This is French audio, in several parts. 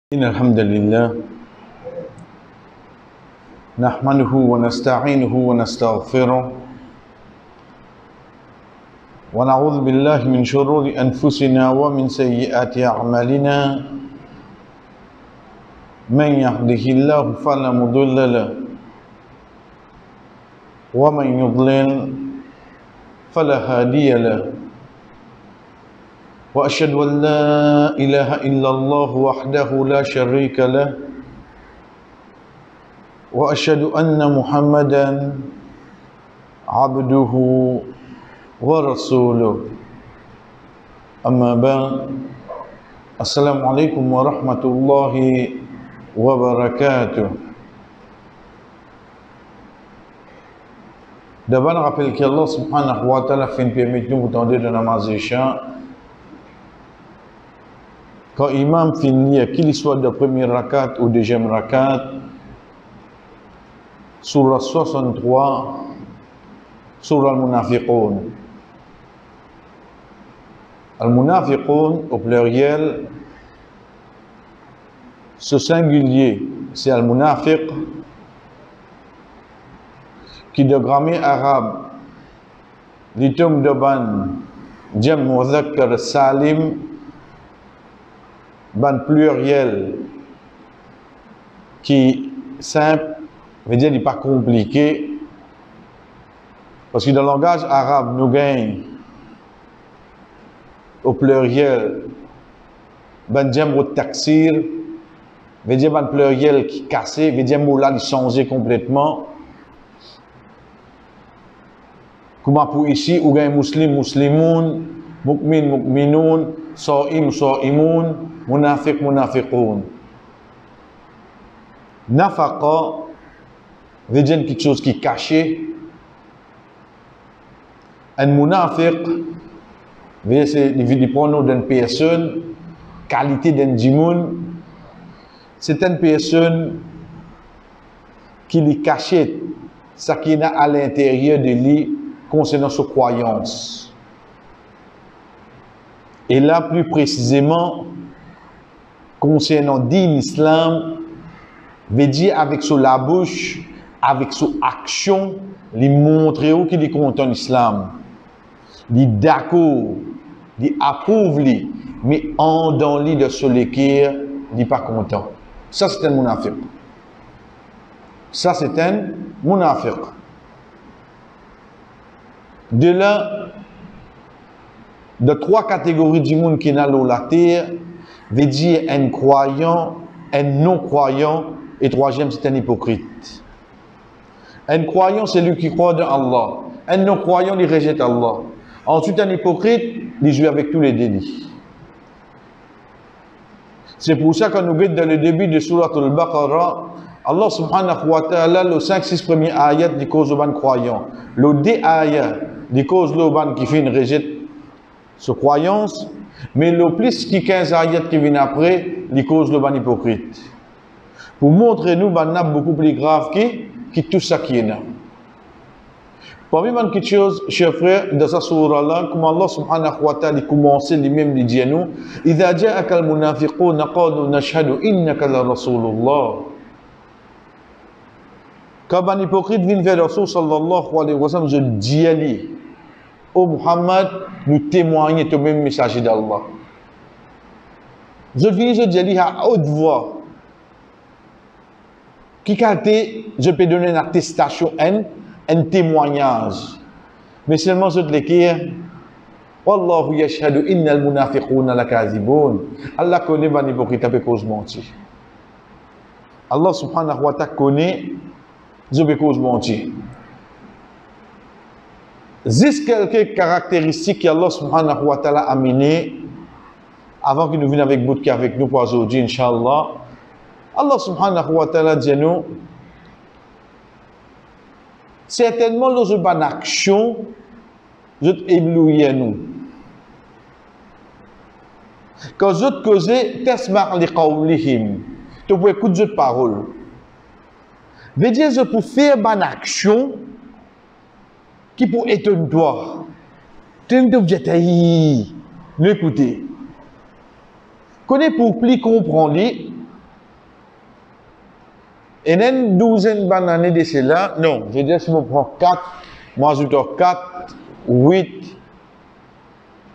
إن الحمد لله نحمده ونستعينه ونستغفره ونعوذ بالله من شرور أنفسنا ومن سيئات أعمالنا من يهده الله فلا مضل له ومن يضلل فلا هادي له وأشهد أن لا إله إلا الله وحده لا شريك له وأشهد أن محمدا عبده ورسوله أما بعد السلام عليكم ورحمة الله وبركاته. D'abord, on rappelle qu'Allah subhanahu wa ta'ala fait une permission pour tendre de namaz isha. Quand imam finit, qu'il soit de premier rakat ou deuxième rakat, surah 63, surah al-Munafiqun. Al-Munafiqun, au pluriel, ce singulier, c'est al-Munafiq, qui de grammaire arabe, l'itum de ban, jam mudhakkar salim, ban pluriel qui simple, veut dire n'est pas compliqué, parce que dans le langage arabe nous gagnons au pluriel ban jam'u taksir, veut dire ban pluriel qui cassé, veut dire moula qui changé complètement. Comment pour ici ou gagne muslim muslimoun, mukmin mukminoun, sa'im sa'imoun, munafiq munafiqoun. Nafaqa veut dire quelque chose qui est caché. Un munafiq veut dire le pronom d'une personne, qualité d'un djimoun. C'est une personne qui lui cachette ce qu'il a à l'intérieur de lui concernant sa croyance. Et là, plus précisément, concernant l'islam, veut dire avec la bouche, avec son action, lui montrer qu'il est content l'islam. Il est d'accord, il approuve, mais en dans lui de se l'écrire, il n'est pas content. Ça, c'est un munafiq. Ça, c'est un munafiq. De là, de trois catégories du monde qui n'a la terre, veut dire un croyant, un non-croyant, et troisième, c'est un hypocrite. Un croyant, c'est lui qui croit en Allah. Un non-croyant, il rejette Allah. Ensuite, un hypocrite, il joue avec tous les délits. C'est pour ça que nous voyons dans le début de Surat al-Baqarah, Allah subhanahu wa ta'ala, le 5-6 premiers ayats, dit cause au croyant. Le 2 ayats, dit cause au qui fait une rejette sa croyance, mais le plus qui 15 ayats qui viennent après, les causes le ban hypocrite. Pour montrer nous, ban n'a beaucoup plus grave qui tout ça qui est là. Parmi les petites choses, chers frères, dans ce surah-là, comme Allah subhanahu wa ta'ala commence lui-même de dire nous, إِذَا جَاءَكَ الْمُنَافِقُونَ قَالُوا نَشْهَدُ إِنَّكَ لَرَسُولُ اللَّهِ. Quand un hypocrite vient vers le Rasul sallallahu alayhi wa sallam, je dis à lui, ô Muhammad, nous témoignons de même messager d'Allah. Je dis à haute voix, qui je peux donner une attestation, un témoignage. Mais seulement je te l'écris, Wallahu yashhadu innal munafiquna lakazibun. Allah connaît les hypocrites à cause mentir. Allah subhanahu wa ta'ala connaît je peux cause mentir. Juste quelques caractéristiques qu'Allah subhanahu wa ta'ala a amenées avant que nous venions avec Boudki avec nous pour aujourd'hui, Inch'Allah. Allah subhanahu wa ta'ala dit nous, certainement, nous avons une action, je éblouis nous. Quand je te cause, tesmar li qawlihim, tu peux écouter cette parole. Veut dire, je peux faire une action qui peut étonner toi. Tu me dis, l'écoutez. Connais pour plus comprendre, Et une douzaine d'années de cela, non, je veux dire, si on prend 4, moi je dis 4, 8,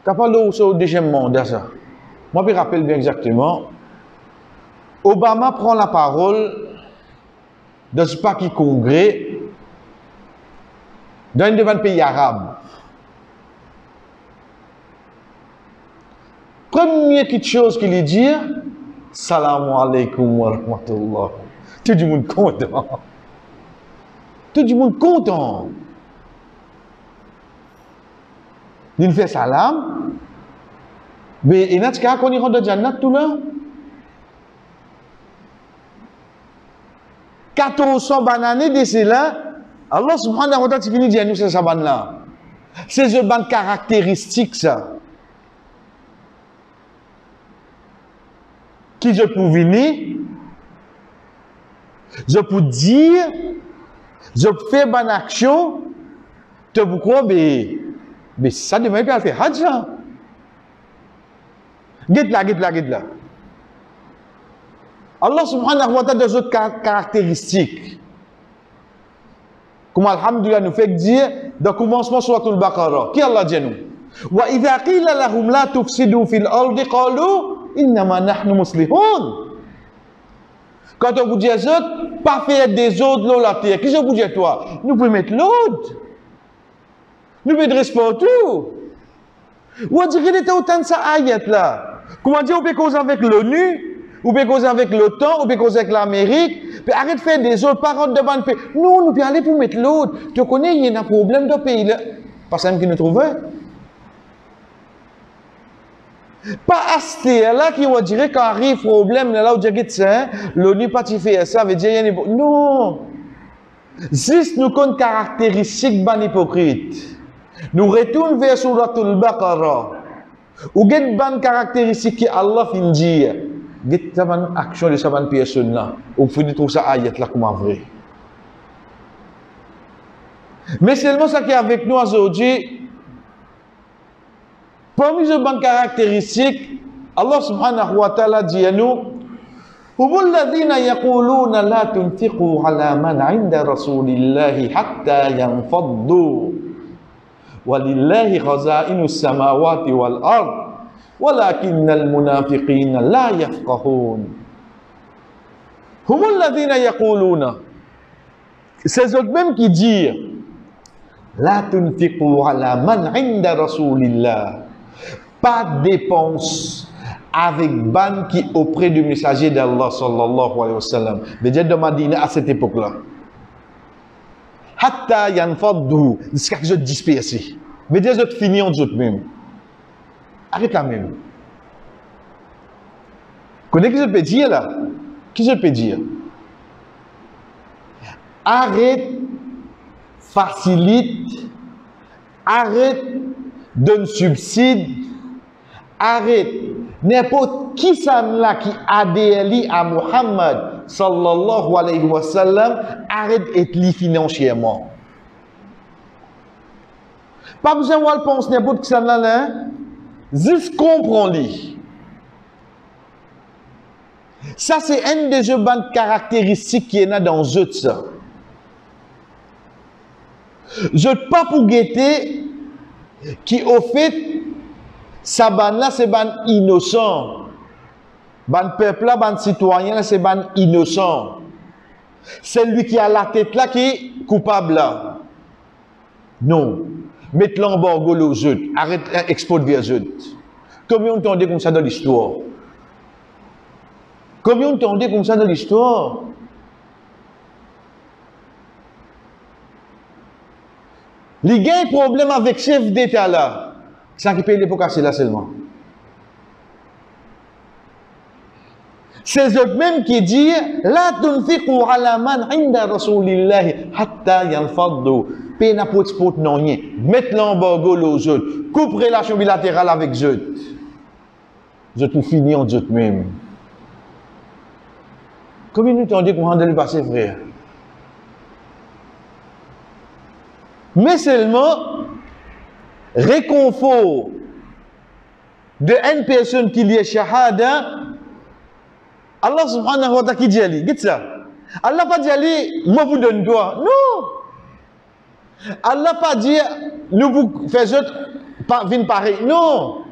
t'as pas l'eau au deuxième mandat, ça. Moi, je me rappelle bien exactement, Obama prend la parole dans ce paquet congrès dans un pays arabe. Première petite chose qu'il dit, Salam alaikum wa rahmatullah. Tout le monde content. Tout le monde content. Il fait salam. Mais il y a des gens qui rentrent dans Jannat tout là. 400 bananes de cela, Allah subhanahu wa ta'ala finit de dire nous c'est ça ban là. C'est une ban caractéristique ça. Qui je peux venir, je peux dire, je peux faire une action, tu peux croire, mais ça devrait pas faire hajj. Guide là. Allah subhanahu wa ta'ala a des autres caractéristiques. Comme alhamdulillah nous fait dire, dans le commencement sur Suratul Baqarah, qui Allah dit nous? Wa idha qila lahum la tufsidu fil ardi qalu innama nahnu muslihun. Quand on vous dit aux autres, pas faire des autres dans la terre. Qui je vous dis toi? Nous pouvons mettre l'autre. Nous pouvons être partout. Ou on dirait qu'il était autant de ça ayat là. Comment dire, on peut causer avec l'ONU, on peut causer avec l'OTAN, on peut causer avec l'Amérique. Puis arrête de faire des autres paroles de bonne paix. Non, nous pouvons aller pour mettre l'autre. Tu connais, il y a un problème de pays là. Pas ça qui nous trouvait. Pas acheter là qui va dire quand arrive problème là où tu dis ça, l'ONU pas fait ça, veut dire non. Juste nous connaissons caractéristiques ban hypocrite. Nous retournons vers Suratul Baqarah. Ou get ban caractéristique que Allah fin dire. Get ban action de sa ban personne là. Ou fin trouver ça ayat là comme vrai. Mais seulement ça qui est avec nous aujourd'hui. Parmi les bonnes caractéristiques, Allah subhanahu wa ta'ala dit à nous, هم الذين يقولون لا تنفقوا على من عند رسول الله حتى ينفضوا ولله خزائن السماوات والأرض ولكن المنافقين لا يفقهون هم الذين يقولون c'est eux-mêmes qui disent لا تنفقوا على من عند رسول الله pas de dépense avec ban qui auprès du messager d'Allah sallallahu alayhi wa sallam. Mais Dieu de Madina à cette époque-là. Hatta yanfaddu, jusqu'à que je disperse. Mais Dieu je finis en eux même. Arrête là même. Connais qui je peux dire là? Qui je peux dire? Arrête, facilite, arrête, donne subside. Arrête, n'importe qui ça là qui adhère à Muhammad sallallahu alayhi wa sallam, arrête d'être li financièrement. Pas besoin de penser n'importe qui ça là, juste comprends-li. Ça c'est une des bonnes caractéristiques qui est là dans eux ça. Je ne pas pour guetter qui au fait ça ban là c'est ban innocent. Ban peuple là, ban citoyen là c'est ban innocent. C'est lui qui a la tête là qui est coupable là. Non. Mettez l'embargo aux autres. Arrête d'exporter vers eux. Combien on dit comme ça dans l'histoire? Combien on dit comme ça dans l'histoire? Les gars ont un problème avec chef d'État là. Ça qui paye l'époque c'est là seulement. C'est eux-mêmes qui disent la tunfiqu ala man inda rasulillahi hatta yanfaddu. Paye n'a pour exporter non rien. Mettre l'embargo aux autres. Coupe relation bilatérale avec eux. Je tout fini en eux-mêmes. Combien de temps dit qu'on a le passé frère? Mais seulement réconfort de une personne qui dit shahada, Allah subhanahu wa ta'ala qui dit, dites ça. Allah pas dit, allez, moi vous donne toi. Non. Allah pas dit, nous vous faisons venir pareil. Non.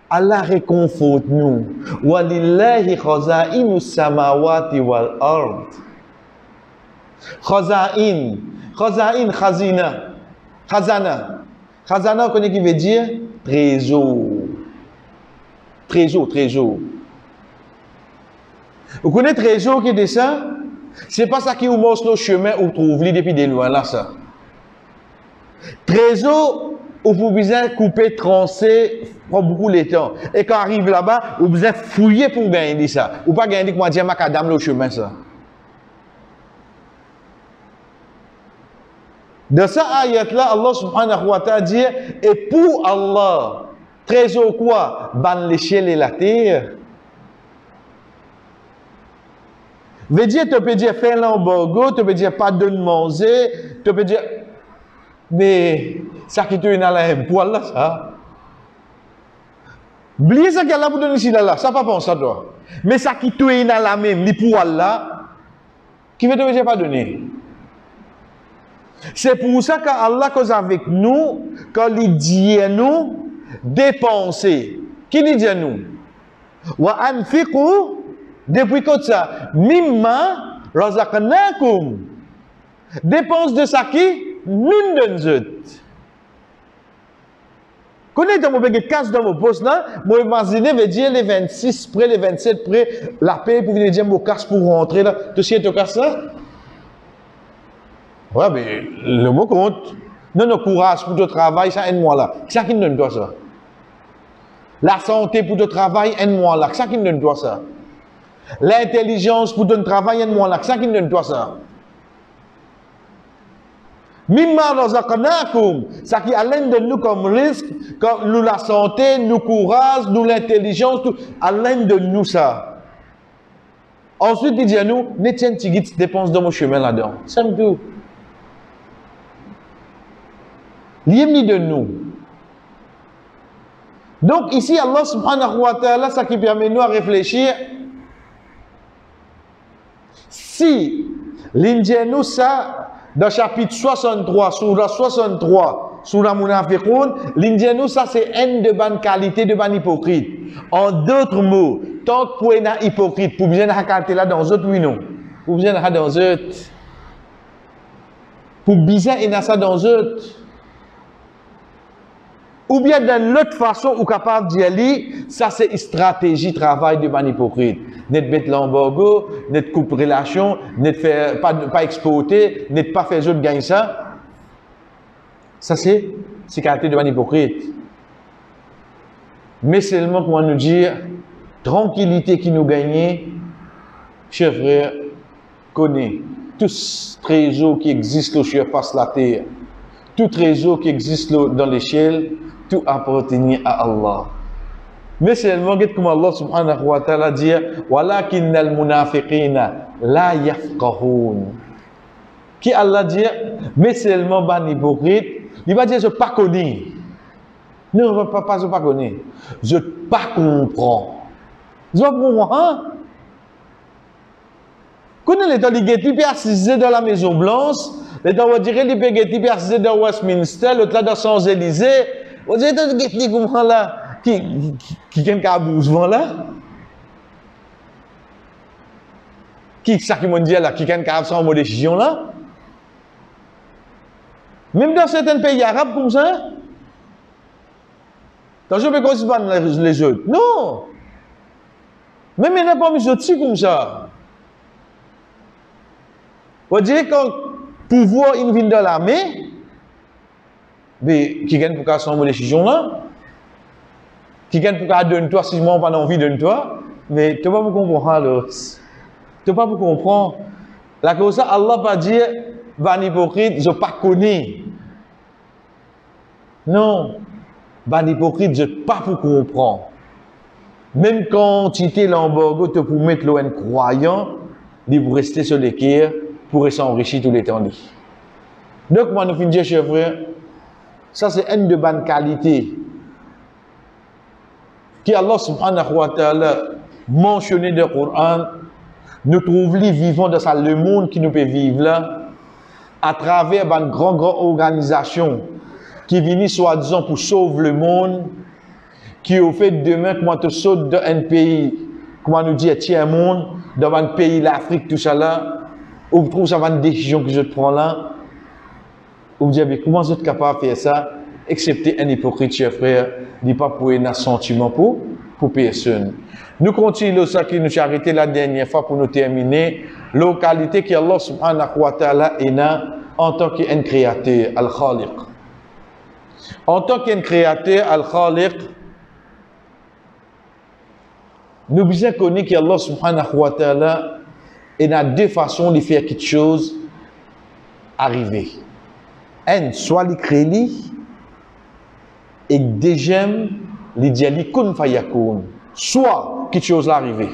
Allah réconforte nous. Walillahi khaza'inu samawati wal ard. Khaza'in. Khaza'in, khazina. Khazana. Khazana, vous connaissez qui veut dire trésor. Trésor, trésor. Vous connaissez trésor qui est ça? C'est pas ça qui vous montre le chemin où vous trouvez depuis des loin là, ça. Trésor, vous pouvez besoin couper, trancer, prend beaucoup de temps. Et quand arrive là-bas, vous besoin fouiller pour gagner ça. Ou pas gagner que moi dire macadam le chemin ça. Dans cette ayat-là, Allah subhanahu wa ta'ala dit, et pour Allah, trésor quoi? Ban l'échelle et la terre. Veut dire, tu peux dire, fais l'embargo, tu peux dire, pas de manger, tu peux dire, mais, ça qui te est dans la poil là, ça. Oubliez ça qu'il y a là pour donner ici là, ça pas penser à toi. Mais ça qui te est dans la même, les poils là, qui veut te dire pas donner. C'est pour ça qu'Allah cause avec nous, quand il dit à nous, dépenser. Qui dit à nous? Wa anfiqu, depuis quoi ça? Mimma razaqnakum. Dépense de ça qui? Nous donne. Connaissez dans mon casse dans mon poste là, moi imaginer veut dire les 26 près, les 27 près, la paix pour venir dire mon casse pour rentrer là. Tu sais ton casse là? Ouais, mais le mot compte. Non, non, courage pour ton travail, ça aide-moi là. C'est ça qui nous donne toi ça. La santé pour ton travail, aide-moi là. C'est ça qui nous donne toi ça. L'intelligence pour ton travail, aide-moi là. C'est ça qui nous donne toi ça. Mimma razaqnakum, ça qui allen de nous comme risque, comme nous la santé, nous courage, nous l'intelligence, tout, allen de nous ça. Ensuite, il dit à nous, ne tiens tigit dépense dans mon chemin là-dedans. C'est tout. Lié de nous. Donc ici, Allah subhanahu wa ta'ala, ça qui permet nous à réfléchir. Si l'indienne ça, dans chapitre 63, Surah 63, Surah Munafiqun, l'indienne ça c'est une de bonne qualité, de bonne hypocrite. En d'autres mots, tant que vous êtes hypocrite, vous besoin de qualité là dans autres, oui non. Vous besoin de dans autres. Pour besoin de ça dans autres. Ou bien d'une autre façon, ou capable d'y aller, ça c'est une stratégie travail de ban hypocrite. N'être bête l'embargo, n'être coupe relation, n'être faire, pas exporter, n'être pas faire autres gagner ça. Ça c'est qualité de ban hypocrite. Mais seulement pour nous dire, tranquillité qui nous gagne, chers frères, connaît tous les trésors qui existent sur face la terre, tout trésor qui existe dans l'échelle, tout appartient à Allah. Mais seulement, comme Allah subhanahu wa ta'ala dit, walakin al munafiqina la yafqahun. Qui Allah dit, mais seulement ban hypocrite, il va dire je pas connais. Non, pas je pas connais. Je pas comprends. Je pas comprends, hein? Connais les temps les guettis puis assisés dans la Maison Blanche, les temps on dirait les guettis puis assisés dans Westminster, l'autre là dans Champs-Élysées. On dirait que les guettis comment là qui gagne cabousement là? Qui ça qui m'a dit là qui gagne cabousement en décision là? Même dans certains pays arabes comme ça? Dans je peux considérer les autres. Non! Même il n'y a pas mis autres comme ça. On dirait quand pouvoir il vient dans la main, mais qui gagne pour qu'à son décision là, qui gagne pour qu'à donner toi si moi pas envie de toi, mais tu vas pas comprendre alors. Tu vas pas comprendre. La cause ça Allah pas dire ban hypocrite, je pas connais. Non. Ban hypocrite, je pas pour comprendre. Même quand tu étais l'embargo te pour mettre l'eau un croyant, il pour rester sur l'équerre pour s'enrichir tous les temps. Donc, moi, nous finissons dire, chers frères, ça c'est une de bonne qualité qui Allah subhanahu wa ta'ala mentionné dans le Coran nous trouvons vivants dans ça, le monde qui nous peut vivre là, à travers une grande organisation qui vient soi-disant pour sauver le monde, qui au fait demain, comment tu sautes dans un pays, comment nous dit, tiers monde, dans un pays, l'Afrique, tout ça là, où vous trouvez ça va une décision que je te prends là, où vous dites, mais comment vous êtes capable de faire ça, excepté un hypocrite, cher frère, dit pas pour un sentiment pour personne. Nous continuons ça qui nous a arrêté la dernière fois pour nous terminer. Localité que Allah subhanahu wa ta'ala est là en tant qu'un créateur, Al-Khaliq. En tant qu'un créateur, Al-Khaliq, nous bien connaître qu'Allah subhanahu wa ta'ala est a deux façons de faire quelque chose arriver. Un, soit il crée et deuxième, il dit kun fayakun. Soit quelque chose arriver.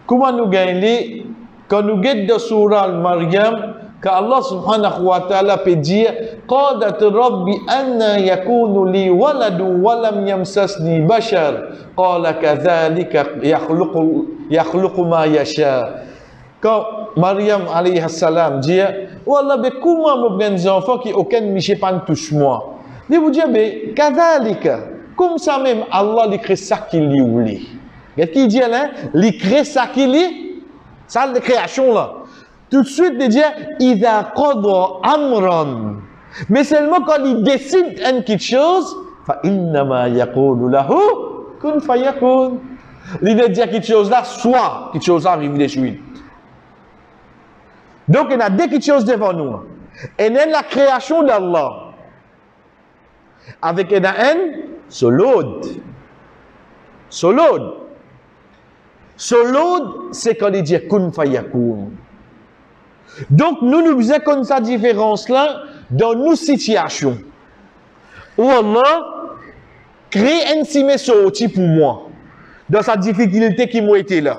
Comment nous gagnons quand nous gagnons dans Surah Al-Maryam, qu'Allah subhanahu wa ta'ala peut dire qadat rabbi anna yakunu li waladu wa lam yamsasni bashar qala kadhalika yakhluqu ma yasha. Quand Maryam alayhi salam dit wallah be comment mon grand enfant qui aucun miché pas touche moi. Il vous dit be kadhalika comme ça même Allah il crée ça qu'il lui oublie. Qu'est-ce qu'il dit là? Il crée ça qu'il lui ça la création là. Tout de suite, il dit, il a qadra amran. Mais seulement quand il décide quelque chose, fa innama yaqulu lahu kun fayakun. Il veut dire quelque chose là, soit quelque chose là arrive de suite. Donc, il y a deux quelque chose devant nous. Et là, la création d'Allah. Avec un solode. Solode. Solode, c'est quand il dit kun fayakun. Donc, nous faisons comme ça différence-là dans nos situations. Où Allah crée un cime sorti pour moi, dans sa difficulté qui m'a été là.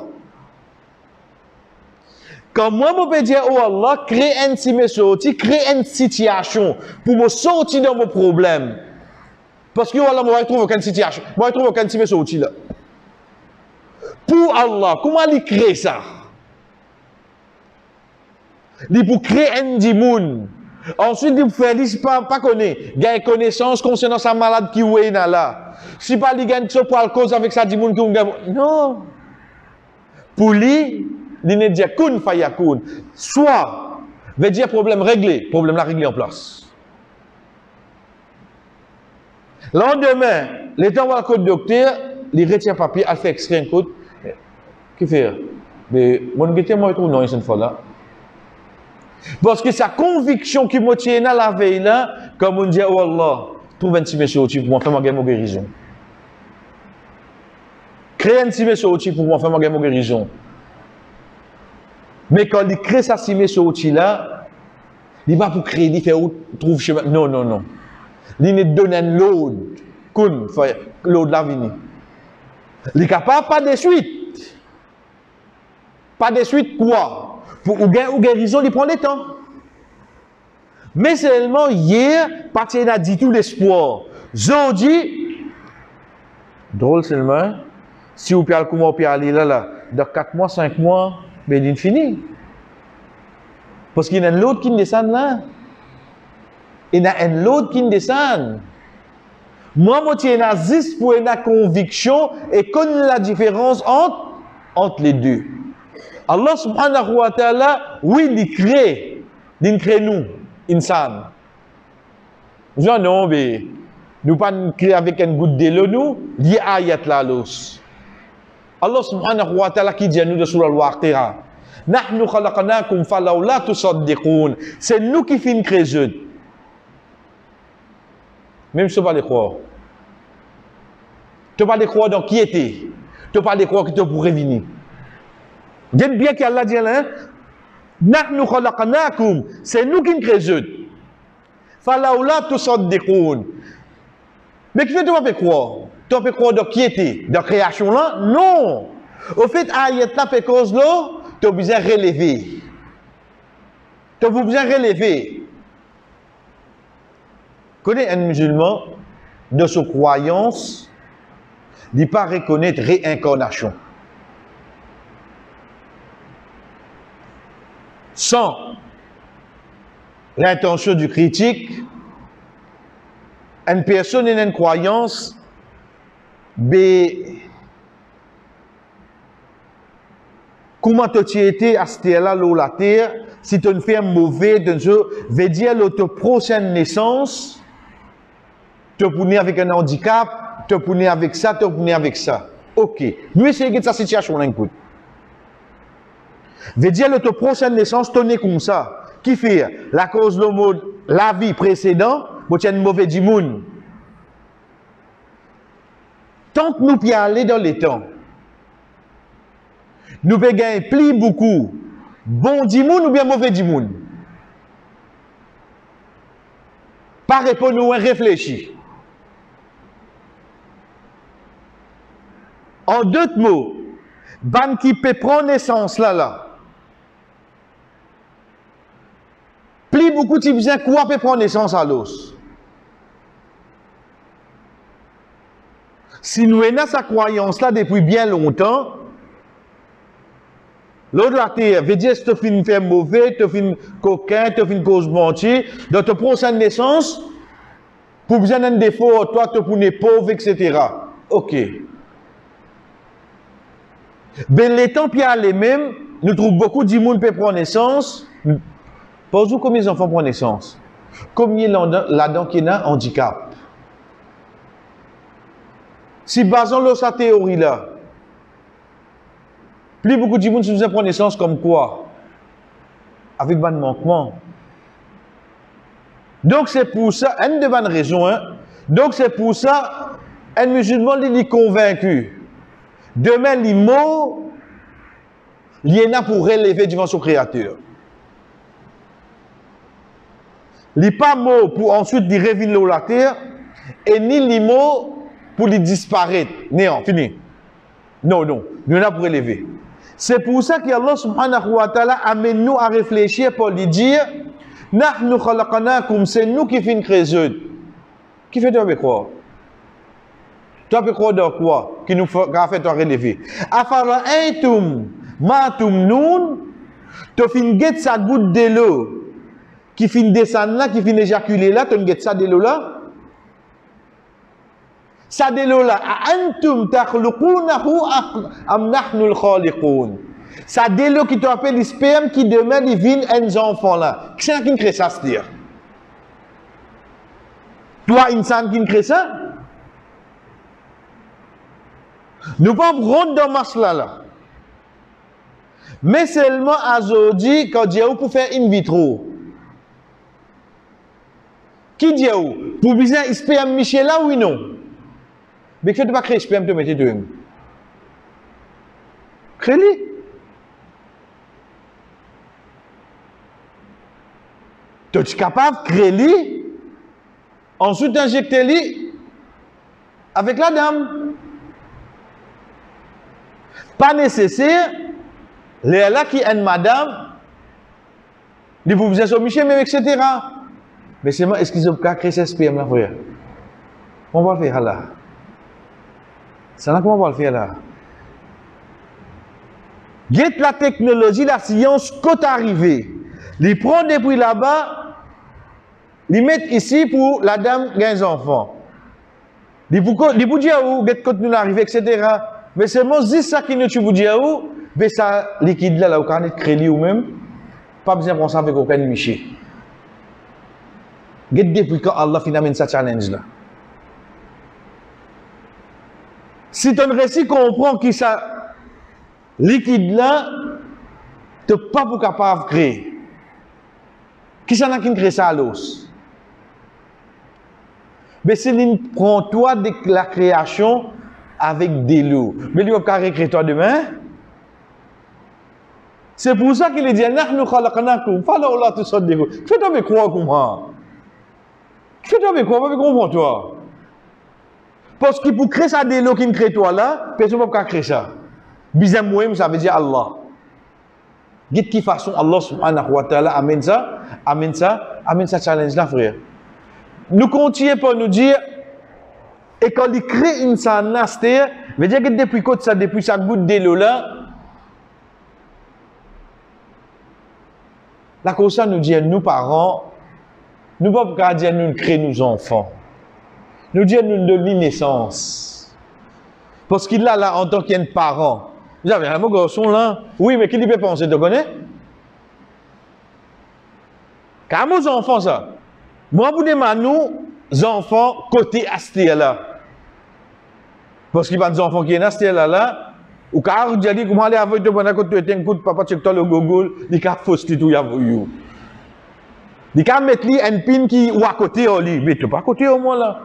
Quand moi, je peux dire, oh Allah, crée un cime sorti, crée une situation pour me sortir dans mon problème. Parce que Allah, je ne trouve aucune situation, je ne trouve aucun cime sorti là. Pour Allah, comment il crée ça? Il pour créer un dimoun. Ensuite, il fait, il pas connaître. Il a une connaissance concernant sa malade qui est là. Si pas il gagne ça pour la cause avec sa dimoun qui est non. Pour lui, il ne dit kun fayakun. Soit, veut dire problème réglé. Problème là réglé en place. Le lendemain, l'état va le docteur, il retient papier, il fait extrait un code. Qu'est-ce qu'il fait? Mais mon guetteur, moi, je trouve non, cette fois là. Parce que sa conviction qui me tient à la veille là, comme on dit, oh Allah, trouve un petit monsieur au-dessus pour moi faire ma guérison. Créer un petit monsieur au-dessus pour moi faire ma guérison. Mais quand il crée sa petit monsieur au-dessus là, il va pour créer, il fait trouve chemin. Non, non, non. Il ne donne un load, load la vie. Il est capable, pas de suite. Pas de suite quoi? Pour ou guérison, il prend le temps. Mais seulement hier, parti a dit tout l'espoir. Aujourd'hui, drôle seulement, si vous pouvez comment aller là, dans 4 mois, 5 mois, ben il finit. Parce qu'il y a un autre qui descend là. Il y a un autre qui descend. Moi, je tiens 10 pour une conviction et connaître la différence entre les deux. Allah subhanahu wa ta'ala, oui, il crée nous, insan. Genre, non, mais nous pas créer avec une goutte de l'eau, nous, il y a ayat là, l'os. Allah subhanahu wa ta'ala qui dit à nous de Surah Al-Waqi'a, Nahnu khalaqnakum falawla tusaddiqun. C'est nous qui finissons créer. Même si tu ne pas les croire. Tu ne pas les croire dans qui était. Tu ne pas les croire que tu pourrais venir. Dites bien qu'Allah dit là, Nahnu khalaqnakum, c'est nous qui nous créons. Falawla tusaddiqun. Mais qui fait tu vas faire croire? Tu vas faire croire dans qui était? Dans la création là? Non! Au fait, ayat là, fait cause là, tu as besoin de relever. Tu as besoin de relever. Connais un musulman, de sa croyance, il ne pas reconnaître réincarnation. sans l'intention du critique, une personne et une croyance, comment tu étais à cette terre-là, la terre, si tu fais un mauvais, tu veux dire que prochaine naissance, tu es né avec un handicap, tu es né avec ça, tu es né avec ça. Ok. Nous essayons de cette situation là. Veut dire que ta prochaine naissance, tu es né comme ça. Qui fait la cause de la vie précédente, tu es un mauvais du monde. Tant que nous pouvons aller dans les temps, nous pouvons gagner plus beaucoup bon du monde ou bien mauvais du monde. Pas répondre nous réfléchir. En d'autres mots, ban qui peut prendre naissance là. Plus beaucoup de gens quoi peut prendre naissance à l'os. Si nous avons sa croyance là depuis bien longtemps, l'autre la terre veut dire que tu finis faire mauvais, tu finis coquin, tu finis cause mentir, dans ta prochaine naissance, pour besoin d'un défaut, toi tu es pauvre, etc. Ok. Ben les temps puis les mêmes, nous trouvons beaucoup de monde peut prendre naissance. Posez-vous combien d'enfants prennent naissance? Combien là-dedans qui a un handicap? Si basons sur sa théorie là, plus beaucoup de monde se prend naissance comme quoi? Avec un manquement. Donc c'est pour ça, une de bonnes raisons, hein? Donc c'est pour ça, un musulman il est convaincu. Demain, les mots, il y en a pour relever devant son créateur. Il n'y a pas mot pour ensuite les révéler la terre, et ni les mots pour les disparaître. Néant, fini. Non, il y en a pour relever. C'est pour ça qu'Allah subhanahu wa ta'ala amène nous à réfléchir pour lui dire, Nahnu khalaqanakum, c'est nous qui finissons créer. Qui fait de quoi? Tu peux croire dans quoi? Qui nous a fait relever. Afara'aytum ma tumnun, tu fin get sa goutte de l'eau qui fin descendre là, qui fin éjaculer là, tu get ça de l'eau là. Ça de l'eau là, a antum takhluqunahu am nahnu al-khaliqun. Ça de l'eau qui t'appelle le sperme qui demain il vient un enfant là. Qui c'est qui crée ça se dire? Toi insan qui crée ça? Nous ne pouvons pas rentrer dans masse là. Mais seulement aujourd'hui, quand Dieu pour faire in vitro. Qui Dieu? Pour bien un sperme Michel là ou non? Mais que tu vas créer sperme te mettre dedans. Crée-le. Tu es capable de créer-le, ensuite injecter-le avec la dame. Pas nécessaire, les là qui est une madame, ils vous faisait son Michel, mais etc. Mais c'est moi, est-ce qu'ils ont créé ce sperme là, frère? On va le faire là. C'est là comment on va le faire là. Get la technologie, la science, quand arrivé, les prendre depuis là-bas, les mettre ici pour la dame qui a un enfant. Les vous dire où, quand nous arrivons, etc. Mais c'est moi, si ça qui ne tu vous dire où, mais ça liquide là, au carnet de crédit ou même, pas besoin de prendre ça avec aucun miché. Get depuis quand Allah finalement ça challenge là. Si ton récit comprend qui ça liquide là, tu n'es pas pour capable de créer. Qui ça n'a qui crée ça à l'os? Mais c'est prends-toi de la création avec des loups. Mais lui, il va réécrire toi demain. C'est pour ça qu'il dit, Nahnu khalaqnakum, fala la tusaddiqu. Fais-toi me croire comment? Fais-toi me croire, pas me comprendre toi. Parce que pour créer ça des loups qui crée toi là, personne ne peut pas créer ça. Bizarre moi, ça veut dire Allah. De quelle façon Allah subhanahu wa ta'ala amène ça challenge là, frère. Nous continuons pour nous dire, et quand il crée une sanasté, veut dire que depuis sa goutte de l'eau là, La cause ça nous dit, nous parents, nous ne pouvons pas dire nous créer nos enfants. Nous disons nous donner naissance. Parce qu'il a là en tant qu'un parent. Vous avez un garçon là. Oui, mais qui lui peut penser, tu connais? Car nos enfants ça. Moi, vous demandez nous, enfants, côté asté là. Parce qu'il y a des enfants qui sont asté là. Ou car vous dites comment aller avec toi pendant que tu es un coup de papa, tu as le Google, il a faussé tout, il a vu. Il a mettre un pin qui est à côté au lit. Mais tu n'es pas à côté au moins là.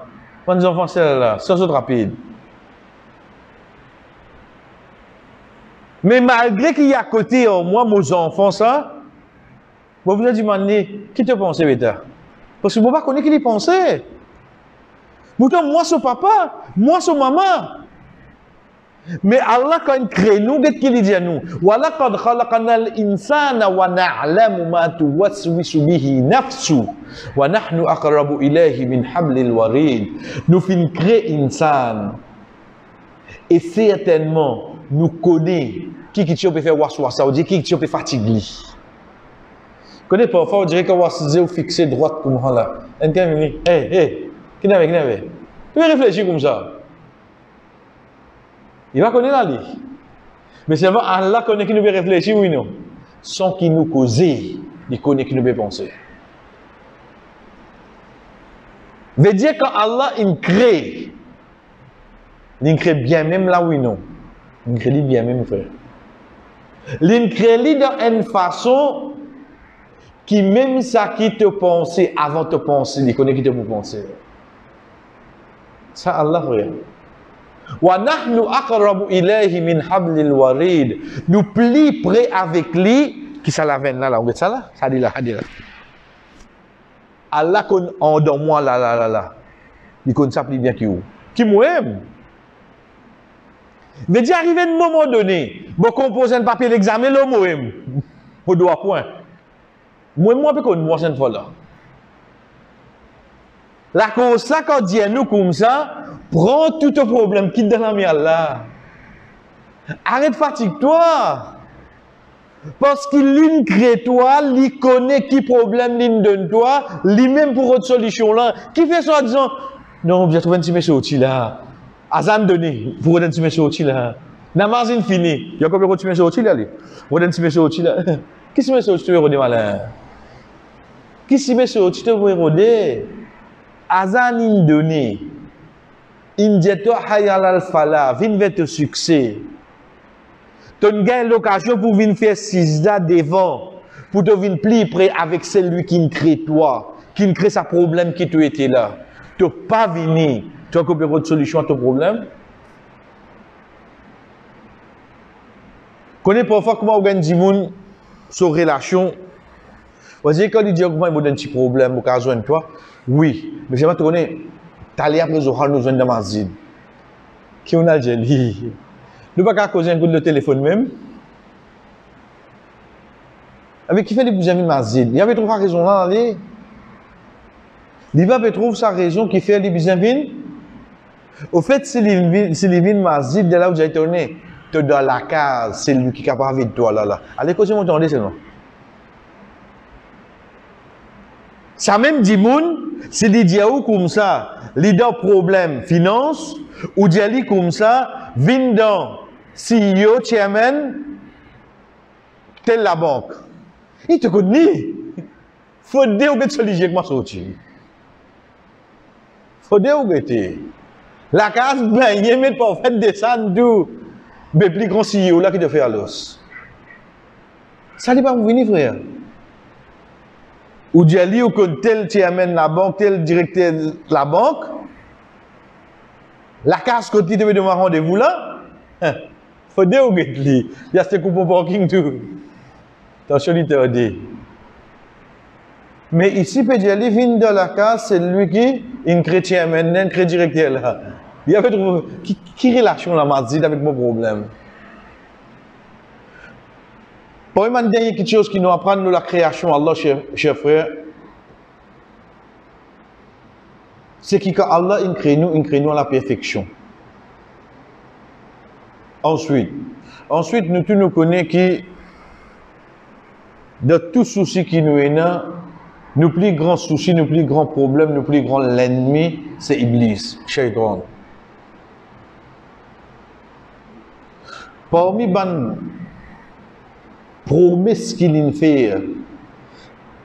Quand les enfants sont là, ça c'est rapide. Mais malgré qu'il y a à côté au moins, mes enfants, ça, vous vous demandez, qui te pense, Beta? Parce que vous ne connaissez pas qui les pensait. Pourtant, moi, c'est papa, moi, c'est maman. Mais Allah, quand il crée nous, qu'est-ce qu'il dit à nous? وَلَقَدْ خَلَقَنَا الْإِنسَانَ وَنَعْلَمُ مَا تُوَسْوِسُ بِهِ نَفْسُهُ وَنَحْنُ أَقْرَبُ إِلَيْهِ مِنْ حَبْلِ الْوَرِيدِ. Nous finissons créer insan. Et certainement, nous connaissons qui peut faire waswasa, ou dit qui peut fatiguer. Connais parfois, on dirait qu'on va se dire fixer droite comme ça là. Un gars vient, hey, qui n'avait? Tu peux réfléchir comme ça. Il va connaître la vie. Mais seulement Allah connaît qui nous peut réfléchir, oui non. Sans qu'il nous cause, il connaît qui nous peut penser. Veut dire quand Allah il crée bien même là, oui non. Il crée bien même, frère. Il crée dans une façon qui même ça qui te pensait avant de penser, il connaît qui te peut penser. Ça Allah, frère. وَنَحْنُ أَقْرَبُ إِلَيْهِ مِنْ حَبْلِ الْوَرِيدِ. Nous plie près avec lui. Qui ça la veine là, vous voyez ça là? Ça dit là, Allah qu'on en dans moi là. Il connaît ça plus bien que vous. Qui m'aime? Mais d'y arriver à un moment donné, vous composez un papier l'examen, là, m'aime. Vous doit point. Moi, je peux connaître moi cette fois là. La cause ça, quand dit à nous comme ça, prends tout le problème qui est dans la mienne là. Arrête fatigue-toi. Parce qu'il crée toi, il connaît qui problème il donne toi, lui même pour autre solution là. Qui fait ça en disant, non, j'ai trouvé un petit monsieur au-dessus là. Azan donné, pour un petit monsieur au-dessus là. Namazine fini. Il y a combien de petits monsieur au-dessus là? Pour un petit monsieur au-dessus là. Qui c'est monsieur au-dessus de malin? Qui c'est monsieur au-dessus de rôder? Azan in donné. In dit toi hayal al fala, vin vers te succès. Tu as l'occasion pour venir faire sisda devant, pour te venir plus près avec celui qui crée toi, qui crée sa problème qui te était là. Tu n'as pas venu, tu as combien de solution à ton problème? Connais parfois comment organiser sa relation. Vous savez, quand il dit comment il y a un petit problème, au cas où toi, oui, mais je vais te connaître, tu as l'air après au nous dans ma zine. Qui on a joli. Nous ne pouvons pas causer un coup de téléphone même. Avec qui fait les plus amis de ma zine? Il y avait trouvé sa raison là, allez. Il va trouver sa raison qui fait les plus amis. Au fait, si les vignes ma zine, de là où j'ai tourné, tu es dans la case, c'est lui qui est capable de toi là. Allez, causer mon temps, seulement. Ça même dit moun, c'est des diaou comme ça, leader problème finance, ou diali comme ça, vin dans CEO, chairman, telle la banque. Il te connaît. Faut dire ou que tu sois moi sorti. Faut dire ou que la case ben, il met pas fait descendre d'où, mais plus grand CEO là qui te fait à l'os. Ça n'est pas vous venir frère. Ou diali ou que tel chairman la banque, tel directeur de la banque, la case que tu devais demander rendez-vous là, faut dire où il y a ce coupon parking tout. Attention, il te dit. Mais ici, Pédiali vient dans la case, c'est lui qui est un chrétien maintenant, un chrétien directeur là. Il y avait trouvé, qui relation la mazide avec mon problème? Pour moi, il y a quelque chose qui nous apprend de la création, Allah, cher frère. C'est que quand Allah il crée nous à la perfection. Ensuite, nous tous nous connaissons qui de tout souci qui nous est là, nos plus grands soucis, nos plus grands problèmes, nos plus grands ennemis, c'est Iblis, Shaitan. Parmi les promesses qu'il fait,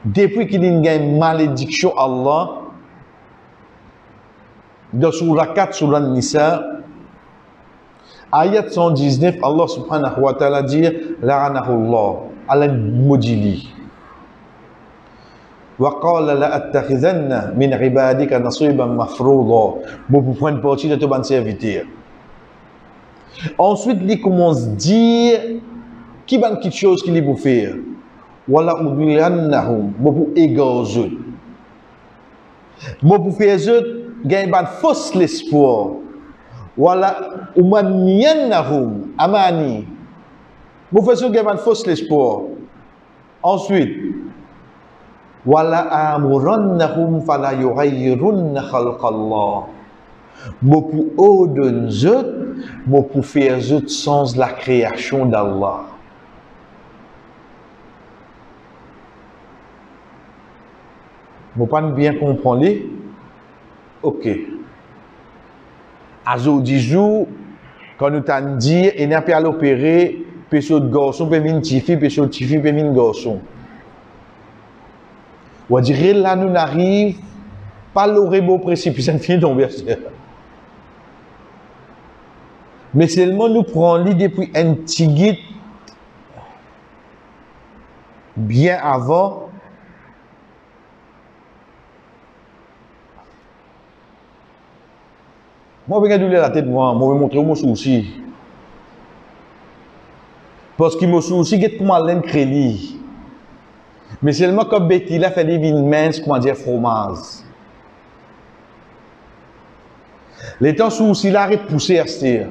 depuis qu'il a une malédiction Allah, dans Surah 4, Surah Nisa, ayat 119, Allah subhanahu wa ta'ala dit La'anahullah, Allah maudit. Wa qala la attakhizanna min ibadika nasiban mafrouda. Bon, pour prendre partie de ton serviteur. Ensuite, il commence à dire qui va quelque chose qu'il peut faire. Wala udillannahum, bon pour égarer. Bon pour faire eux, gagner un fausse l'espoir. Wala umanniyannahum amani. Bon pour faire eux, gagner un fausse l'espoir. Ensuite, wala amurannahum fala yughayyirunna khalqallah. Bon pour ordonner eux, bon pour faire eux sens la création d'Allah. Vous ne pouvez pas bien comprendre. Ok. Azo di jour, quand nous t'en dit, il n'y a pas à l'opérer, pécho de garçon, peut venir tifi, pécho de tifi, peut venir garçon. On dirait là, nous n'arrive pas l'aurait beau précipice, ça ne finit tomber. Mais seulement nous prenons l'idée depuis un petit guide bien avant. Moi, je vais regarder la tête, moi, je vais montrer mon souci. Parce que mon souci, c'est pour malin crédit. Mais seulement comme Betty, là, fait des vins minces, comment dire, fromage. Les temps souci, là, arrête de pousser à se.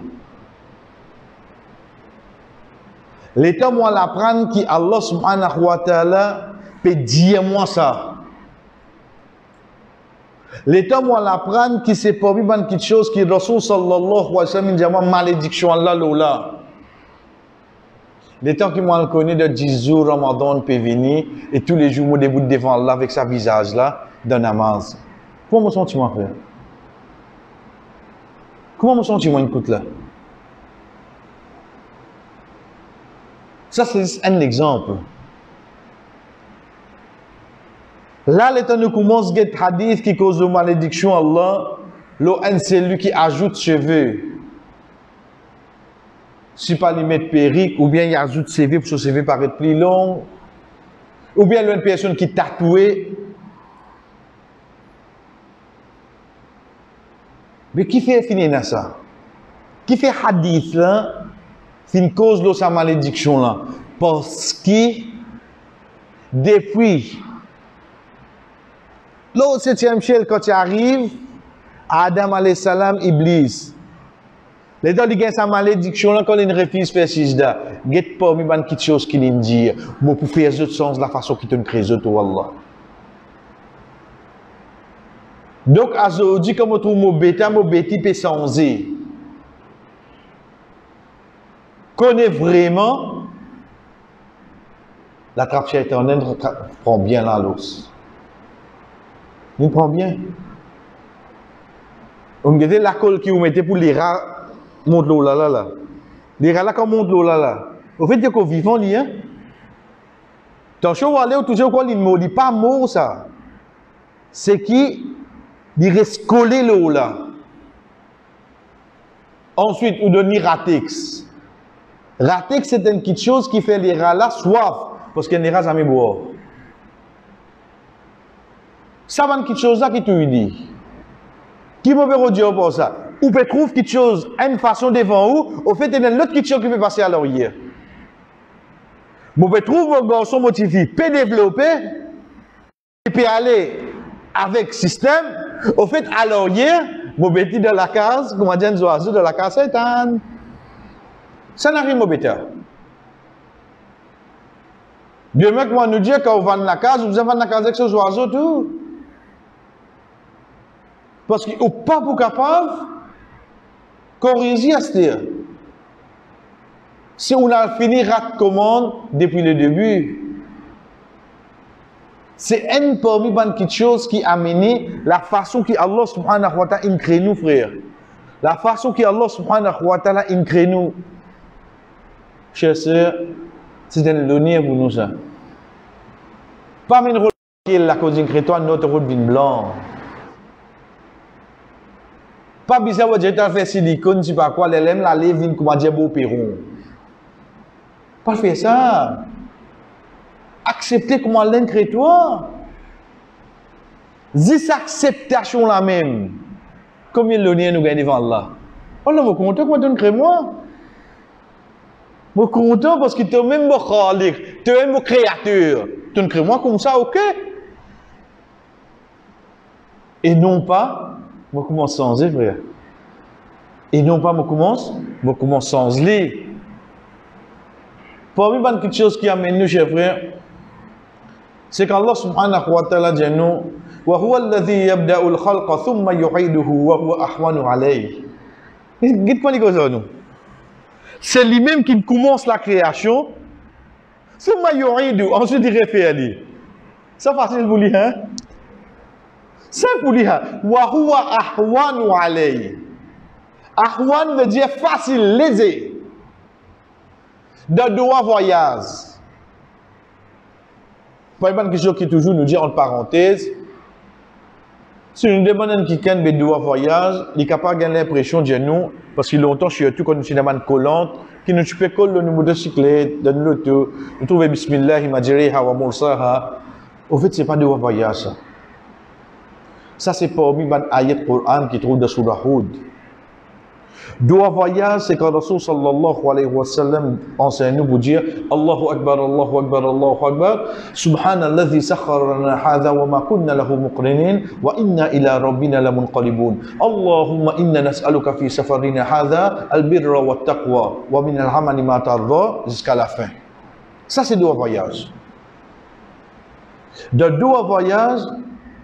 Les temps, moi, l'apprendre qui Allah subhanahu wa ta'ala peut dire moi ça. L'état moi l'apprendre qui c'est pas vivre quelque chose qui Rasul sallallahu alayhi wa sallam dit malédiction Allah lola. L'état qui moi le connaît de 10 jours Ramadan peut venir et tous les jours moi debout devant Allah avec sa visage là dans namaz. Comment me sentiment frère? Comment me sentiment écoute là? Ça c'est un exemple. Là, l'état nous commence à get hadith qui cause de malédiction Allah. L'eau, c'est lui qui ajoute cheveux. Si pas lui mettre perruque, ou bien il ajoute cheveux pour que ce cheveux paraît plus long. Ou bien il y a une personne qui tatouée. Mais qui fait finir dans ça? Qui fait hadith là? Fin cause de sa malédiction là? Parce que depuis l'autre septième ciel, quand il arrive, Adam alayhi salam, Iblis. Les gens qui ont sa malédiction, là, quand ils refusent de faire sijda, ils ne pas mis quelque chose qu'ils ont dit, mais pour faire ce sens, la façon qu'ils ont créé, Allah. Donc, aujourd'hui, comme on trouve mon bêti peut changer. Connaît vraiment la trappe éternelle, prend bien la l'os. Vous prenez bien. On a la colle qui vous mettez pour les rats montent l'eau là. Les rats là quand montent l'eau là. Au fait, il y a qu'on vivant li hein. Attention, on va aller toujours quoi il ne pas mort ça. C'est qui il reste collé l'eau là. Ensuite, on donne ratex. Ratex c'est une petite chose qui fait les rats là soif parce que les rats jamais boire. Ça va quelque chose là qui te dit. Qui peut dire pour ça? Ou peut trouver quelque chose, une façon devant vous, au fait, il y a une autre chose qui peut passer à l'arrière. Vous peut trouver un garçon motivé, peut développer, et peut aller avec système, au fait, à l'arrière, vous peut dire dans la case, comment dire, les oiseaux de la case, ça n'arrive pas. Dieu mec, moi nous dit quand on va dans la case, vous avez dans la case avec ces oiseaux tout. Parce qu'ils n'est pas pour capable corriger à ce dire. Si on a fini rat commande depuis le début, C'est une parmi les choses qui a mené la façon que Allah subhanahu wa ta'ala crée nous, frère. La façon que Allah subhanahu wa ta'ala crée nous. Chers sœurs, c'est un honneur pour nous ça. Pas une rôle qui est la cause crée toi, notre rôle vin blanc. Pas bizarre, vous avez fait silicone, je sais pas quoi, les lèvres, la lèvre, vin comme dire beau perron. Pas faire ça. Accepter comment l'un crée toi. Si cette acceptation là même, combien de l'honneur nous gagnons devant Allah? Allah, vous content comment tu crées moi? Vous content parce que tu es même mon khalik, tu es même mon créateur. Tu crées moi comme ça, ok? Et non pas, moi commence sans eux, frère. Et non pas, moi commence sans les. Parmi les choses qui amènent nous, chers frères, c'est qu'Allah subhanahu wa ta'ala dit nous وَهُوَ الَّذِي يَبْدَأُ الْخَلْقَ ثُمَّ يُعِيدُهُ وَهُوَ أَحْوَنُ عَلَيْهِ. Dites-moi les choses nous. C'est lui-même qui commence la création. ثُمَّ يُعِيدُهُ. Ensuite il refait à lui. C'est facile pour lui, hein? C'est pour lui, hein? وَهُوَ أَحْوَنُ عَلَيْهِ. Ahwan veut dire facile, lésé. De droit voyage. Pas une question qui toujours nous dit en parenthèse. Si nous demandons qui gagne des droits voyage, il est capable de gagner l'impression de nous, parce que longtemps, surtout quand nous sommes dans une collante, qui nous peut coller une motocyclette, dans l'auto, nous trouvons Bismillah, Majriha wa Mursaha. Au fait, ce n'est pas de droit voyage. Ça, c'est parmi les ayats Coran qui trouvent dans Surah Hud. Dua voyage, c'est quand Rasul sallallahu alayhi wa sallam enseigne nous pour dire Allahu Akbar, Allahu Akbar, Allahu Akbar, Subhanalladhi sakharana hadha wa ma kunna lahu muqrinin wa inna ila rabbina lamunqalibun. Allahumma inna nas'aluka fi safarina hadha al-birra wa taqwa wa min al-amali ma tarda jusqu'à la fin. Ça, c'est dua voyage. De dua voyage,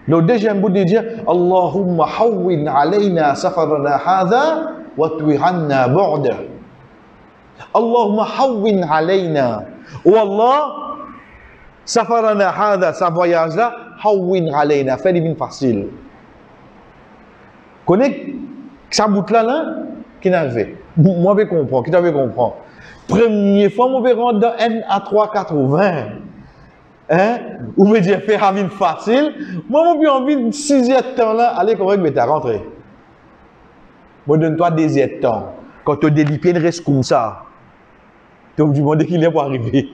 le deuxième bout de dire Allahumma hawwin alayna safarana hadha وَتُوِحَنَّا بُعْدَ. Allahumma hawwin alayna. Oh Allah, safarana hadha, sa voyage là, hawwin alayna, fais divine facile. Connais ça bout là, qui n'a fait. Moi, je comprends, qui t'avait comprendre. Première fois, moi, je rentre dans N à 3,80. Hein? Ou veut dire faire divine facile. Moi, j'ai envie de 6 heures de temps là, allez correct, mais t'es rentré. Moi, donne-toi des heures de temps. Quand tu as des lipiens, reste comme ça. Tu as demandé qu'il est pour arriver.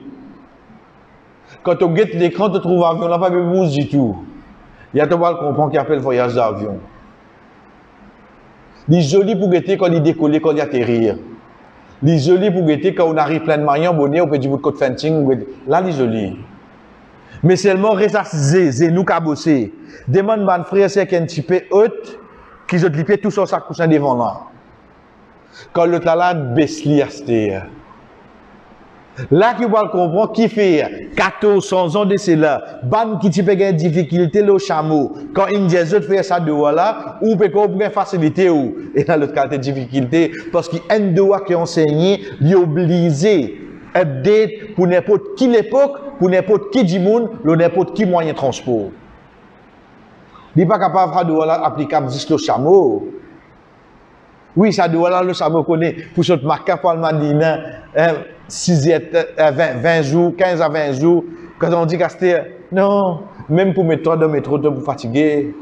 Quand tu guettes l'écran, tu trouves l'avion, là, pas de mousse du tout. Il y a tout le monde qui comprend qu'il appelle le voyage d'avion. Il est joli pour guetter quand il décolle, quand il atterrit. Il est joli pour guetter quand on arrive plein de maillons, bonnet, on peut dire votre code fencing. Là, il est joli. Mais seulement, reste à zé, nous qui bossé. Demande mon frère, c'est qu'un petit peu haute. Qui ont lié tout sur sa cousin devant là. Quand le talent baisse l'IST. Là, qui va comprendre qui fait 1400 ans de cela. Ban qui peut gagner difficulté le chameau. Quand il dit fait ça de là, ou peut gagner facilité ou. Et là, l'autre cas de difficulté, parce qu'il y a un doigt qui est enseigné, il est obligé update pour n'importe qui l'époque, pour n'importe qui du monde, pour n'importe qui moyen de transport. Il n'est pas capable de faire de voilà applicable jusqu'au chameau. Oui, ça doit là, le chameau connaît. Pour cette marque, pour le Madina, 20 jours, 15 à 20 jours. Quand on dit que c'était, non, même pour mettre 3 de métro, tu es fatigué.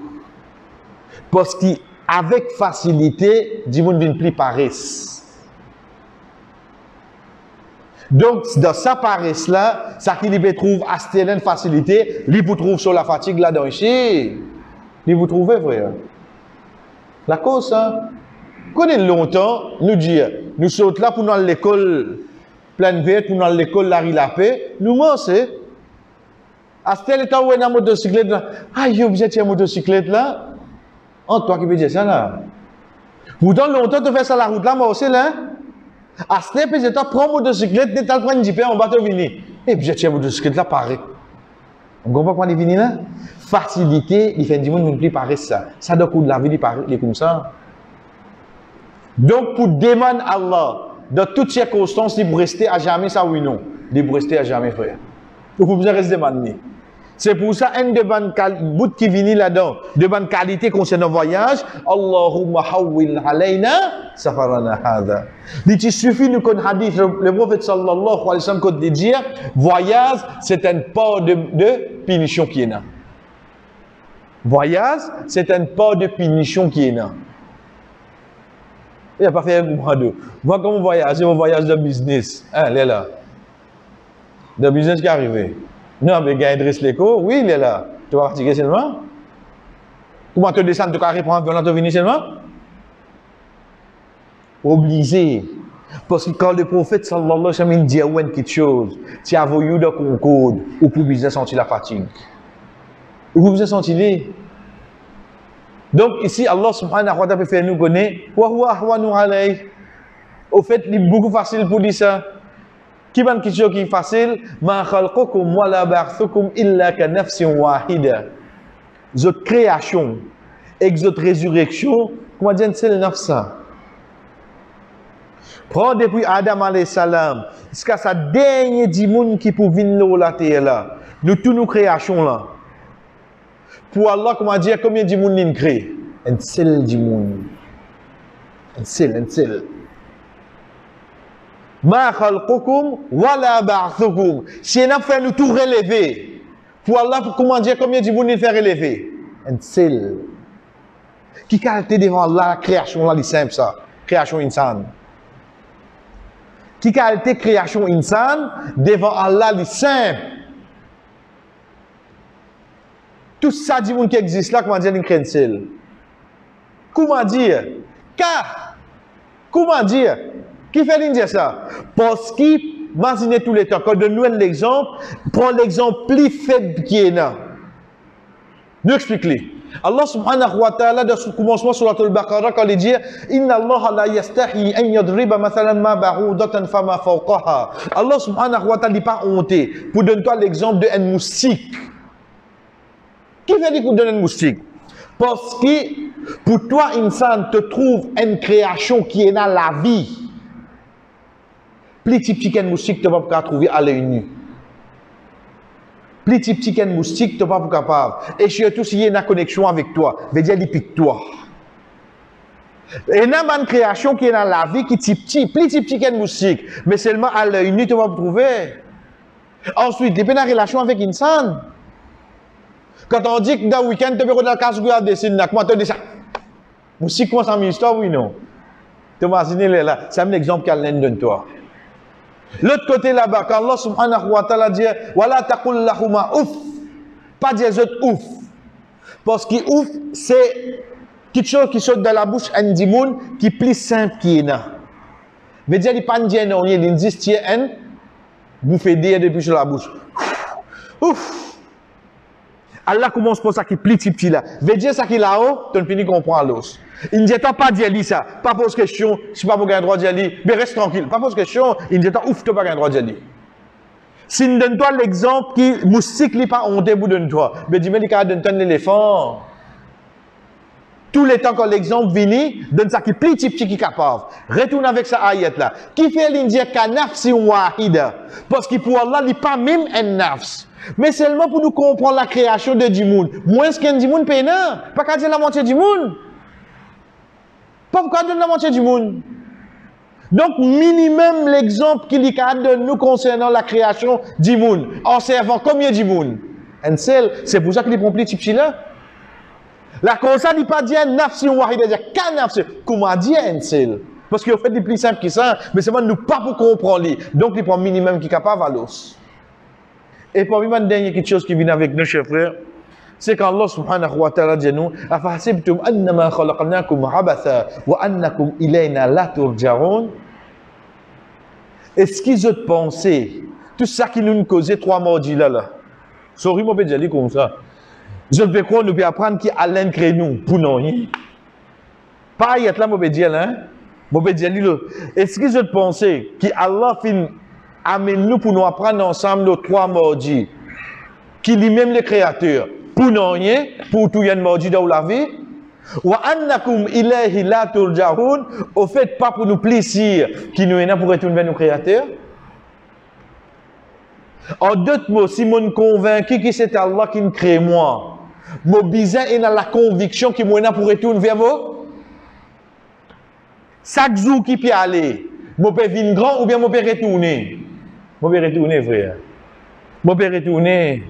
Parce qu'avec facilité, du monde vient plus paresse. Donc, dans sa paresse-là, ça qui lui trouve à cette facilité, lui vous trouve sur la fatigue là-dedans ici. Et vous trouvez, frère? La cause, hein? Connaît longtemps, nous dire, nous sommes là pour dans l'école pleine verte, pour dans l'école la paix, nous mangons. À ce tel temps où on a une motocyclette là, aïe, vous êtes une motocyclette là? En toi qui veux dire ça là? Pourtant, longtemps, tu fais ça la route là, moi aussi là. À ce tel temps, prends une motocyclette, tu prends une jeep, on va te venir. Et puis, j'ai une motocyclette là, pareil. On comprend comment il vient là? Facilité, il fait du monde plus pareil ça. Ça doit coûter de la vie, il est comme ça. Donc, pour demander à Allah, dans toutes circonstances, il peut rester à jamais, ça oui non. Il peut rester à jamais, frère. Donc, vous pouvez rester demander. C'est pour ça, un de bonnes bout qui vient là-dedans, de bonne qualité concernant le voyage, Allahumma hawwil alayna safarana hada. Il suffit de connaître hadith, le prophète sallallahu alayhi wa sallam, de dire, voyage, c'est un part de punition qui est là. Voyage, c'est un part de punition qui est là. Il n'a pas fait un mouvement d'eau. Moi, comme on voyage, c'est mon voyage de business. Hein, il est là. De business qui est arrivé. Non, mais gars, Idriss Leko, oui, il est là. Tu vas pratiquer seulement? Comment te descendre, tu vas répondre violent, tu venir seulement? Obligé. Parce que quand le prophète sallallahu alayhi wa sallam dit quelque chose, tu as voulu de concorde, ou pour bien sentir la fatigue. Ou pour bien sentir les. Donc ici, Allah subhanahu wa ta'ala peut faire nous connaître, wa huwa ahwanu alayh. Au fait, il est beaucoup facile pour dire ça. Qui va quelque chose qui est facile? Ma khalqukum wa la ba'thukum illa ka nafsin wahida. Votre création et votre résurrection, comment dire, c'est le nafsa. Prends depuis Adam alayhi salam, jusqu'à sa dernière dimoun qui pour venir la terre là. Nous tous nos créations là. Pour Allah, comment dire, combien de dimoun nous crée? Un seul dimoun. Un seul. Ma khalqukum wa la ba'thukum. Si on a fait nous tout relever, pour Allah, comment dire, combien de monde il fait relever? Un seul. Qui qualité devant Allah, la création là, c'est simple ça. Création insan. Qui qualité création insan devant Allah, c'est simple. Tout ça, du monde qui existe là, comment dire, il crée un seul. Comment dire? Car, comment dire? Qui fait dire ça? Parce qu'il imaginez tous les temps. Quand donne-nous un exemple, prends l'exemple plus faible qui est là. Nous expliquons. Allah subhanahu wa ta'ala, dans ce commencement sur la Al-Baqarah, quand il dit Inna Allah la yastahi an yadriba mathalan ma ba'udatan fama fawqaha. Allah subhanahu wa ta'ala n'est pas honté. Pour donner toi l'exemple d'un moustique. Qui fait dire qu'on donne un moustique? Parce que pour toi, insan, te trouve une création qui est dans la vie. Plus petit qu'un moustique, tu ne vas pas trouver à l'œil nu. Plus petit qu'un moustique, tu ne vas pas capable. Et surtout, s'il y a une connexion avec toi, veut dire qu'il pique toi. Et il y a une création qui est dans la vie qui est petit, plus petit qu'un moustique. Mais seulement à l'œil nu, tu ne vas pas trouver. Ensuite, il y a une relation avec insan. Quand on dit que dans le week-end, tu peux regarder la case de dessin, comment tu dis ça? Moustique, comment ça m'histoire, oui, non? Tu imagines là, c'est un exemple qu'Allah donne toi. L'autre côté là-bas, quand Allah subhanahu wa ta'ala dit Wala taqul lahuma ouf, pas dire ouf. Parce que ouf, c'est quelque chose qui saute dans la bouche d'un dimoun qui est plus simple qui est là. Mais dire, il n'y a pas de dire non, il dit tiens, un, bouffer d'air depuis sur la bouche. Ouf. Allah commence pour ça qui est plus petit là. Veut dire ça qui est là-haut, tu ne finis comprendre l'os. Il ne dit pas dire ça, pas pose question, si pas pour gagner droit d'y aller, mais reste tranquille, pas pose question, il ne dit pas ouf, tu pas gagner droit d'y aller. Si nous donne toi l'exemple qui moustique n'est pas honte pour donner toi, mais dis-moi il donne un éléphant. Tous les temps quand l'exemple vient, donne ça qui est plus petit qui est capable. Retourne avec sa ayat là. Qui fait l'indier qu'un nafsi wahida? Parce que pour Allah, il n'est pas même un nafs. Mais seulement pour nous comprendre la création de du monde. Moins qu'un du monde pénal. Pas qu'à dire la moitié du monde. Pas pourquoi donner la moitié du monde. Donc, minimum l'exemple qu'il y a de nous concernant la création du monde. En servant combien du monde? Un seul. C'est pour ça qu'il est plus petit là. La constat n'est pas dire nafsi wahida, dire qu'un nafsi. Comment dire un seul? Parce qu'il fait des plus simples que ça, mais c'est nous pas pour comprendre. Donc, il prend minimum qui est capable à l'os. Et pour moi, dernier quelque chose qui vient avec nous, chers frères, c'est qu'Allah subhanahu wa ta'ala dit nous, afahasibtum annama khalaqnakum abatha wa annakum ilayna la turja'un. Est-ce qu'ils ont pensé tout ça qui nous causait 3 mordis là? Sorry, moi, je vais dire comme ça. Je vais croire, nous pouvons apprendre qui Alain crée nous pour nous. Pas y être là, moi, je vais dire là. Moi, je vais dire, est-ce qu'ils ont pensé qu'Allah fin amène nous pour nous apprendre ensemble nos 3 mordis, qui lui-même le créateur, pour nous, pour tout y a une mordi dans la vie, wa annakum ilayhi la turja'un, au fait pas pour nous plaisir, qui nous est là pour retourner vers nos créateurs. En d'autres mots, si je suis convaincu que c'est Allah qui me crée moi, mon besoin est dans la conviction que moi pour retourner vers moi. Chaque jour qui peut aller, je peux venir grand ou bien je peux retourner. Je peux retourner, frère. Je peux retourner.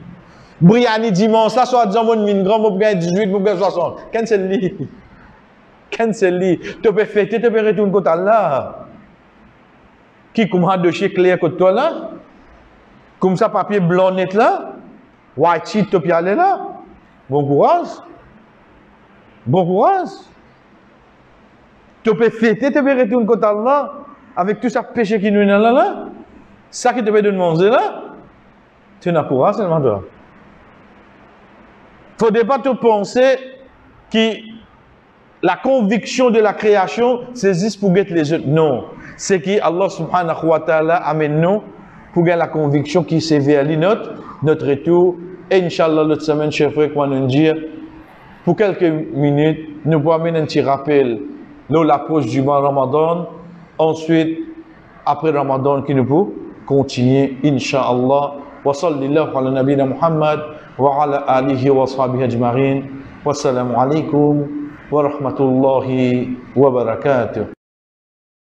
Briani dimanche, ça soit disant, je vais grand, je peux 18, je peux 60. Cancel-li. Cancel-li. Tu peux fêter, tu peux retourner contre Allah. Qui commence de chez clair contre toi là? Comme ça, papier blanc net là? White sheet, tu peux aller là? Bon courage. Bon courage. Tu peux fêter, tu peux retourner contre Allah avec tout ça péché qui nous est là. Ça qui te peut demander là, tu n'as courage seulement toi. Il ne faudrait pas te penser que la conviction de la création, c'est juste pour guetter les autres. Non. C'est que Allah subhanahu wa ta'ala amène nous pour gagner la conviction qui c'est vers notre retour. Et Inch'Allah, l'autre semaine, chers frères, qu'on nous dire, pour quelques minutes, nous pouvons amener un petit rappel de l'approche du mois Ramadan. Ensuite, après Ramadan, qui nous peut continuer, Inch'Allah. Wa sallallahu ala nabina Muhammad wa ala alihi wa sahbihi ajma'in. Wassalamu alaikum wa rahmatullahi wa barakatuh.